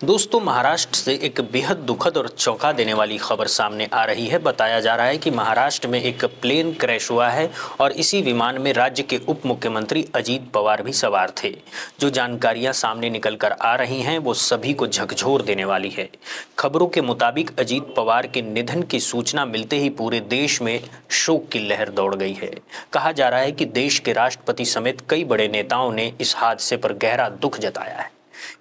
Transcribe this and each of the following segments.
दोस्तों, महाराष्ट्र से एक बेहद दुखद और चौंका देने वाली खबर सामने आ रही है। बताया जा रहा है कि महाराष्ट्र में एक प्लेन क्रैश हुआ है और इसी विमान में राज्य के उप मुख्यमंत्री अजीत पवार भी सवार थे। जो जानकारियां सामने निकल कर आ रही हैं वो सभी को झकझोर देने वाली है। खबरों के मुताबिक अजीत पवार के निधन की सूचना मिलते ही पूरे देश में शोक की लहर दौड़ गई है। कहा जा रहा है कि देश के राष्ट्रपति समेत कई बड़े नेताओं ने इस हादसे पर गहरा दुख जताया है।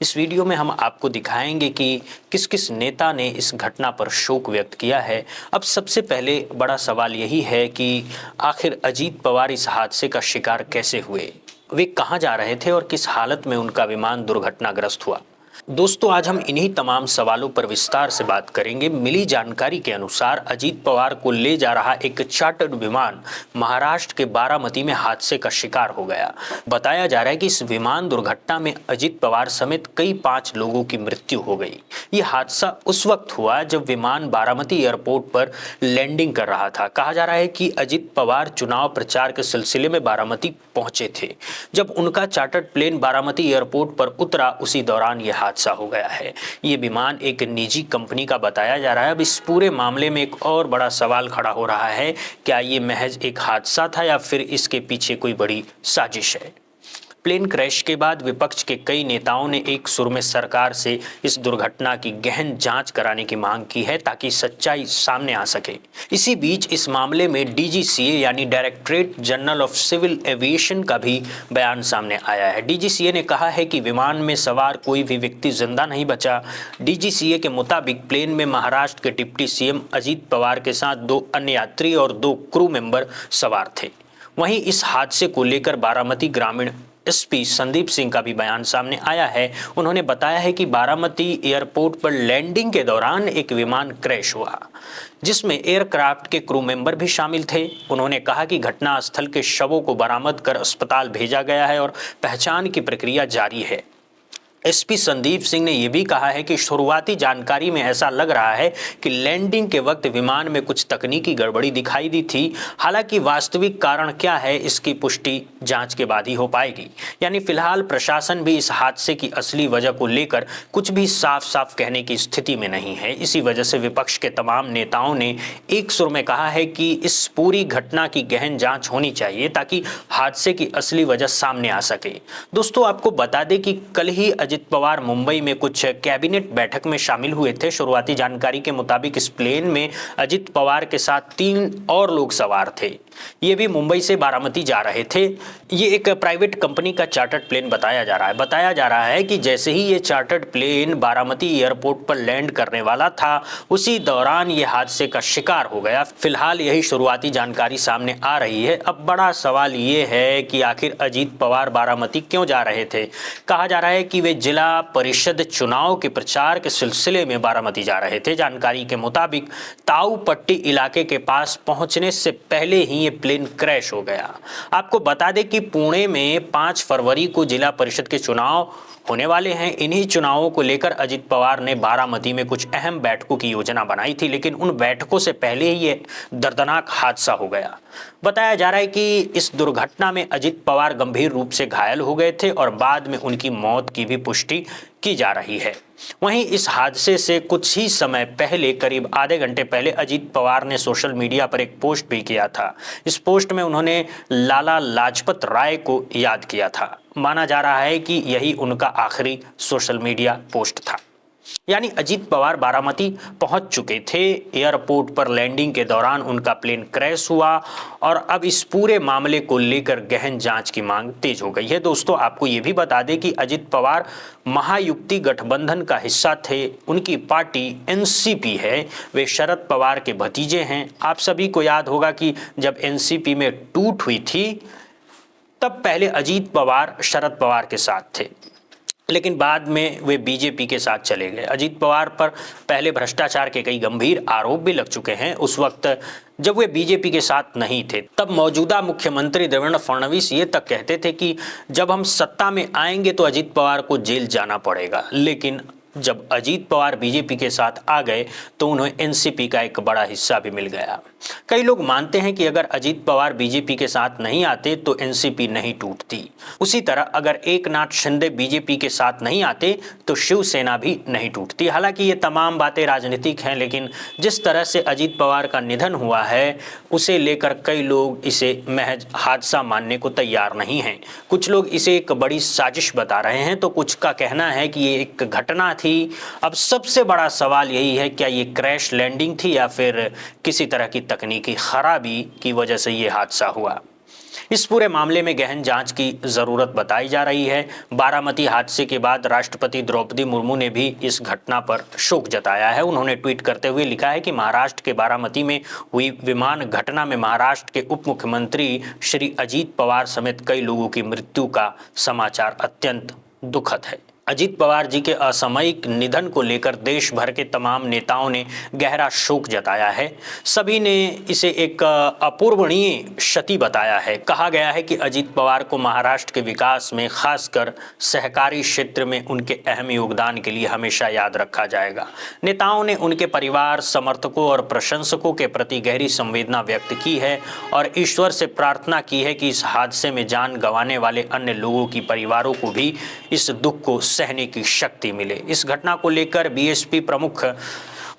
इस वीडियो में हम आपको दिखाएंगे कि किस किस नेता ने इस घटना पर शोक व्यक्त किया है। अब सबसे पहले बड़ा सवाल यही है कि आखिर अजीत पवार इस हादसे का शिकार कैसे हुए, वे कहां जा रहे थे और किस हालत में उनका विमान दुर्घटनाग्रस्त हुआ। दोस्तों, आज हम इन्हीं तमाम सवालों पर विस्तार से बात करेंगे। मिली जानकारी के अनुसार अजीत पवार को ले जा रहा एक चार्टर्ड विमान महाराष्ट्र के बारामती में हादसे का शिकार हो गया। बताया जा रहा है कि इस विमान दुर्घटना में अजीत पवार समेत कई 5 लोगों की मृत्यु हो गई। ये हादसा उस वक्त हुआ जब विमान बारामती एयरपोर्ट पर लैंडिंग कर रहा था। कहा जा रहा है कि अजीत पवार चुनाव प्रचार के सिलसिले में बारामती पहुंचे थे। जब उनका चार्टर्ड प्लेन बारामती एयरपोर्ट पर उतरा, उसी दौरान यह हादसा हो गया है। ये विमान एक निजी कंपनी का बताया जा रहा है। अब इस पूरे मामले में एक और बड़ा सवाल खड़ा हो रहा है, क्या ये महज एक हादसा था या फिर इसके पीछे कोई बड़ी साजिश है। प्लेन क्रैश के बाद विपक्ष के कई नेताओं ने एक सुर में सरकार से इस दुर्घटना की गहन जांच कराने की मांग की है ताकि सच्चाई सामने आ सके। इसी बीच इस मामले में डीजीसीए यानी directorate general of civil aviation का भी बयान सामने आया है। डीजीसीए ने कहा है कि विमान में सवार कोई भी व्यक्ति जिंदा नहीं बचा। डीजीसीए के मुताबिक प्लेन में महाराष्ट्र के डिप्टी सीएम अजीत पवार के साथ 2 अन्य यात्री और 2 क्रू मेंबर सवार थे। वहीं इस हादसे को लेकर बारामती ग्रामीण एसपी संदीप सिंह का भी बयान सामने आया है। उन्होंने बताया है कि बारामती एयरपोर्ट पर लैंडिंग के दौरान एक विमान क्रैश हुआ जिसमें एयरक्राफ्ट के क्रू मेंबर भी शामिल थे। उन्होंने कहा कि घटनास्थल के शवों को बरामद कर अस्पताल भेजा गया है और पहचान की प्रक्रिया जारी है। एसपी संदीप सिंह ने यह भी कहा है कि शुरुआती जानकारी में ऐसा लग रहा है कि लैंडिंग के वक्त विमान में कुछ तकनीकी गड़बड़ी दिखाई दी थी। हालांकि वास्तविक कारण क्या है इसकी पुष्टि जांच के बाद ही हो पाएगी। यानी फिलहाल प्रशासन भी इस हादसे की असली वजह को लेकर कुछ भी साफ साफ कहने की स्थिति में नहीं है। इसी वजह से विपक्ष के तमाम नेताओं ने एक सुर में कहा है कि इस पूरी घटना की गहन जांच होनी चाहिए ताकि हादसे की असली वजह सामने आ सके। दोस्तों, आपको बता दें कि कल ही अजित पवार मुंबई में कुछ कैबिनेट बैठक में शामिल हुए थे। शुरुआती जानकारी के मुताबिक इस प्लेन में अजित पवार के साथ 3 और लोग सवार थे। ये भी मुंबई से बारामती जा रहे थे। ये एक प्राइवेट कंपनी का चार्टर्ड प्लेन बताया जा रहा है। बताया जा रहा है कि जैसे ही ये चार्टर्ड प्लेन बारामती एयरपोर्ट पर लैंड करने वाला था, उसी दौरान ये हादसे का शिकार हो गया। फिलहाल यही शुरुआती जानकारी सामने आ रही है। अब बड़ा सवाल ये है कि आखिर अजीत पवार बारामती क्यों जा रहे थे। कहा जा रहा है कि वे जिला परिषद चुनाव के प्रचार के सिलसिले में बारामती जा रहे थे। जानकारी के मुताबिक ताऊ पट्टी इलाके के पास पहुंचने से पहले ही ये प्लेन क्रैश हो गया। आपको बता दें कि पुणे में 5 फरवरी को जिला परिषद के चुनाव होने वाले हैं। इन्हीं चुनावों को लेकर अजित पवार ने बारामती में कुछ अहम बैठकों की योजना बनाई थी, लेकिन उन बैठकों से पहले ही ये दर्दनाक हादसा हो गया। बताया जा रहा है कि इस दुर्घटना में अजित पवार गंभीर रूप से घायल हो गए थे और बाद में उनकी मौत की भी पुष्टि की जा रही है। वहीं इस हादसे से कुछ ही समय पहले, करीब आधे घंटे पहले, अजीत पवार ने सोशल मीडिया पर एक पोस्ट भी किया था। इस पोस्ट में उन्होंने लाला लाजपत राय को याद किया था। माना जा रहा है कि यही उनका आखिरी सोशल मीडिया पोस्ट था। यानी अजीत पवार बारामती पहुंच चुके थे। एयरपोर्ट पर लैंडिंग के दौरान उनका प्लेन क्रैश हुआ और अब इस पूरे मामले को लेकर गहन जांच की मांग तेज हो गई है। दोस्तों, आपको ये भी बता दें कि अजीत पवार महायुति गठबंधन का हिस्सा थे। उनकी पार्टी एनसीपी है। वे शरद पवार के भतीजे हैं। आप सभी को याद होगा कि जब एनसीपी में टूट हुई थी तब पहले अजीत पवार शरद पवार के साथ थे, लेकिन बाद में वे बीजेपी के साथ चले गए। अजीत पवार पर पहले भ्रष्टाचार के कई गंभीर आरोप भी लग चुके हैं। उस वक्त जब वे बीजेपी के साथ नहीं थे, तब मौजूदा मुख्यमंत्री देवेंद्र फडणवीस ये तक कहते थे कि जब हम सत्ता में आएंगे तो अजीत पवार को जेल जाना पड़ेगा। लेकिन जब अजीत पवार बीजेपी के साथ आ गए तो उन्हें एनसीपी का एक बड़ा हिस्सा भी मिल गया। कई लोग मानते हैं कि अगर अजीत पवार बीजेपी के साथ नहीं आते तो एनसीपी नहीं टूटती। उसी तरह अगर एकनाथ शिंदे बीजेपी के साथ नहीं आते तो शिवसेना भी नहीं टूटती। हालांकि ये तमाम बातें राजनीतिक हैं, लेकिन जिस तरह से अजीत पवार का निधन हुआ है उसे लेकर कई लोग इसे महज हादसा मानने को तैयार नहीं हैं। कुछ लोग इसे एक बड़ी साजिश बता रहे हैं तो कुछ का कहना है कि ये एक घटना थी। अब सबसे बड़ा सवाल यही है, क्या ये क्रैश लैंडिंग थी या फिर किसी तरह की तकनीकी खराबी की वजह से ये हादसा हुआ। इस पूरे मामले में गहन जांच की जरूरत बताई जा रही है। बारामती हादसे के बाद राष्ट्रपति द्रौपदी मुर्मू ने भी इस घटना पर शोक जताया है। उन्होंने ट्वीट करते हुए लिखा है कि महाराष्ट्र के बारामती में हुई विमान घटना में महाराष्ट्र के उप मुख्यमंत्री श्री अजीत पवार समेत कई लोगों की मृत्यु का समाचार अत्यंत दुखद है। अजीत पवार जी के असामयिक निधन को लेकर देश भर के तमाम नेताओं ने गहरा शोक जताया है। सभी ने इसे एक अपूर्वनीय क्षति बताया है। कहा गया है कि अजीत पवार को महाराष्ट्र के विकास में, खासकर सहकारी क्षेत्र में उनके अहम योगदान के लिए हमेशा याद रखा जाएगा। नेताओं ने उनके परिवार, समर्थकों और प्रशंसकों के प्रति गहरी संवेदना व्यक्त की है और ईश्वर से प्रार्थना की है कि इस हादसे में जान गंवाने वाले अन्य लोगों की परिवारों को भी इस दुख को सहने की शक्ति मिले। इस घटना को लेकर बीएसपी प्रमुख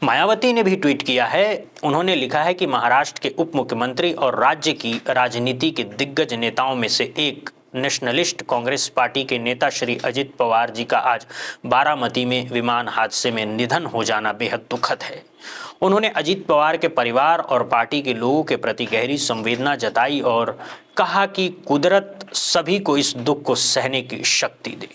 मायावती ने भी ट्वीट किया है। उन्होंने लिखा है कि महाराष्ट्र के उप मुख्यमंत्री और राज्य की राजनीति के दिग्गज नेताओं में से एक नेशनलिस्ट कांग्रेस पार्टी के नेता श्री अजीत पवार जी का आज बारामती में विमान हादसे में निधन हो जाना बेहद दुखद है। उन्होंने अजीत पवार के परिवार और पार्टी के लोगों के प्रति गहरी संवेदना जताई और कहा कि कुदरत सभी को इस दुख को सहने की शक्ति दे।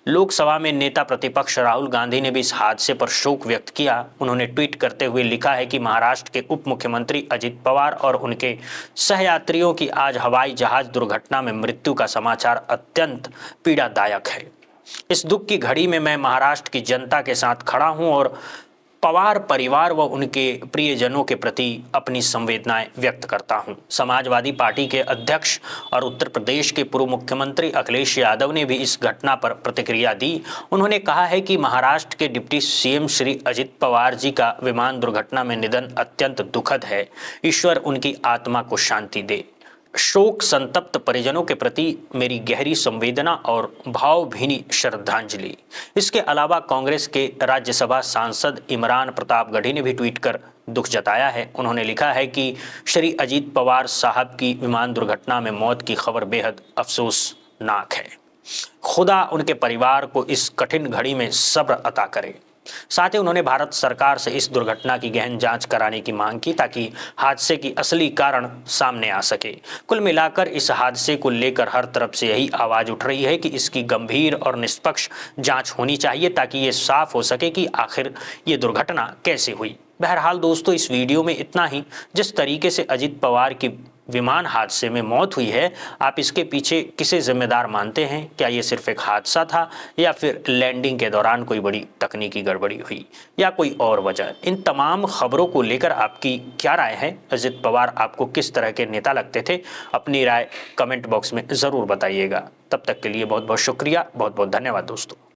लोकसभा में नेता प्रतिपक्ष राहुल गांधी ने भी इस हादसे पर शोक व्यक्त किया। उन्होंने ट्वीट करते हुए लिखा है कि महाराष्ट्र के उप मुख्यमंत्री अजीत पवार और उनके सहयात्रियों की आज हवाई जहाज दुर्घटना में मृत्यु का समाचार अत्यंत पीड़ादायक है। इस दुख की घड़ी में मैं महाराष्ट्र की जनता के साथ खड़ा हूं और पवार परिवार व उनके प्रियजनों के प्रति अपनी संवेदनाएं व्यक्त करता हूं। समाजवादी पार्टी के अध्यक्ष और उत्तर प्रदेश के पूर्व मुख्यमंत्री अखिलेश यादव ने भी इस घटना पर प्रतिक्रिया दी। उन्होंने कहा है कि महाराष्ट्र के डिप्टी सीएम श्री अजीत पवार जी का विमान दुर्घटना में निधन अत्यंत दुखद है। ईश्वर उनकी आत्मा को शांति दे। शोक संतप्त परिजनों के प्रति मेरी गहरी संवेदना और भावभीनी श्रद्धांजलि। इसके अलावा कांग्रेस के राज्यसभा सांसद इमरान प्रतापगढ़ी ने भी ट्वीट कर दुख जताया है। उन्होंने लिखा है कि श्री अजीत पवार साहब की विमान दुर्घटना में मौत की खबर बेहद अफसोसनाक है। खुदा उनके परिवार को इस कठिन घड़ी में सब्र अता करे। साथ ही उन्होंने भारत सरकार से इस दुर्घटना की गहन जांच कराने की मांग की ताकि हादसे की असली कारण सामने आ सके। कुल मिलाकर इस हादसे को लेकर हर तरफ से यही आवाज उठ रही है कि इसकी गंभीर और निष्पक्ष जांच होनी चाहिए ताकि ये साफ हो सके कि आखिर ये दुर्घटना कैसे हुई। बहरहाल दोस्तों, इस वीडियो में इतना ही। जिस तरीके से अजीत पवार की विमान हादसे में मौत हुई है, आप इसके पीछे किसे जिम्मेदार मानते हैं? क्या ये सिर्फ एक हादसा था या फिर लैंडिंग के दौरान कोई बड़ी तकनीकी गड़बड़ी हुई या कोई और वजह? इन तमाम खबरों को लेकर आपकी क्या राय है? अजीत पवार आपको किस तरह के नेता लगते थे? अपनी राय कमेंट बॉक्स में ज़रूर बताइएगा। तब तक के लिए बहुत बहुत शुक्रिया, बहुत बहुत धन्यवाद दोस्तों।